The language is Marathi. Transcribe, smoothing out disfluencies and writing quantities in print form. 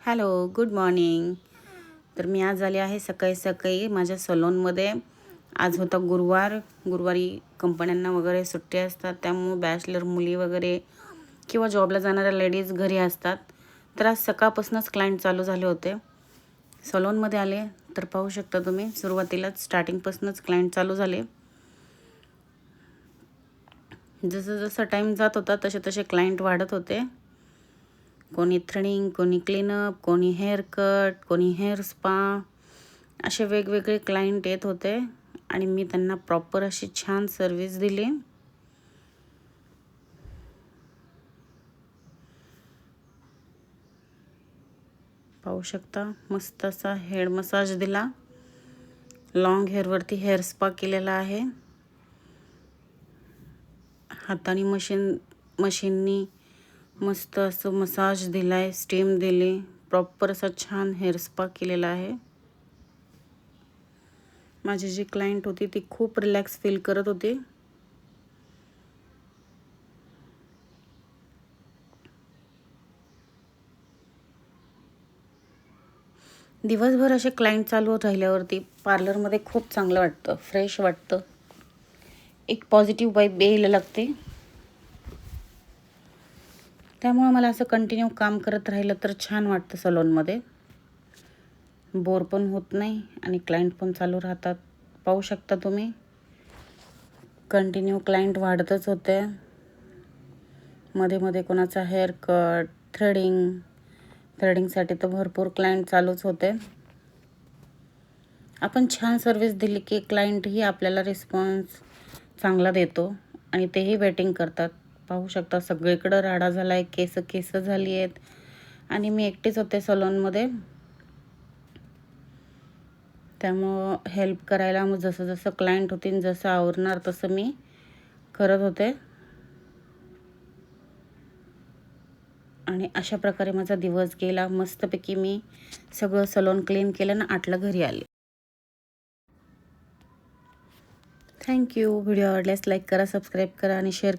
Hello, good morning. तर मी आज आले आहे सकाळी सकाळी माझ्या सलूनमध्ये. आज होता गुरुवार. गुरुवारी कंपन्यांना वगैरे सुट्टी असतात, त्यामुळे बॅचलर मुली वगैरे किंवा जॉबला जाणाऱ्या लेडीज घरी असतात. तर आज सकाळपासूनच क्लायंट चालू झाले होते. सलूनमध्ये आले तर पाहू शकता तुम्ही, सुरुवातीलाच स्टार्टिंगपासूनच क्लायंट चालू झाले. जसं जसं टाईम जात होता तसे तसे क्लायंट वाढत होते. कोणी थ्रेडिंग, कोणी क्लीनअप, कोणी हेअर कट, कोणी हेअर स्पा, असे वेगवेगळे क्लायंट येत होते आणि मी त्यांना प्रॉपर अशी छान सर्विस दिली. पाहू शकता, मस्त असा हेड मसाज दिला. लॉंग हेअरवरती हेअर स्पा केलेला आहे. हाताने मशीननी मस्त असं मसाज दिलाय, स्टीम दिली, प्रॉपर असा छान हेअर स्पा केलेला आहे. माझी जी क्लायंट होती ती खूप रिलॅक्स फील करत होती. दिवसभर असे क्लायंट चालू राहिल्यावरती पार्लरमध्ये खूप चांगलं वाटतं, फ्रेश वाटतं, एक पॉझिटिव्ह वाइब यायला लागते. त्यामुळे मला असं कंटिन्यू काम करत राहिलं तर छान वाटतं. सलूनमध्ये बोर पण होत नाही आणि क्लायंट पण चालू राहतात. पाहू शकता तुम्ही, कंटिन्यू क्लायंट वाढतच होते. मध्ये मध्ये कोणाचा हेअर कट, थ्रेडिंगसाठी तर भरपूर क्लायंट चालूच होते. आपण छान सर्विस दिली की क्लायंटही आपल्याला रिस्पॉन्स चांगला देतो आणि तेही वेटिंग करतात. पाहू शकता, सगळीकडं राडा झाला आहे, केस झाली आहेत आणि मी एकटीच होते सलूनमध्ये. त्यामुळं हेल्प करायला मग जसं जसं क्लायंट होतील, जसं आवरणार तसं मी करत होते. आणि अशा प्रकारे माझा दिवस गेला. मस्तपैकी मी सगळं सलून क्लीन केलं ना 8ला घरी आले. थँक्यू. व्हिडिओ आवडल्यास लाईक करा, सबस्क्राईब करा आणि शेअर करा.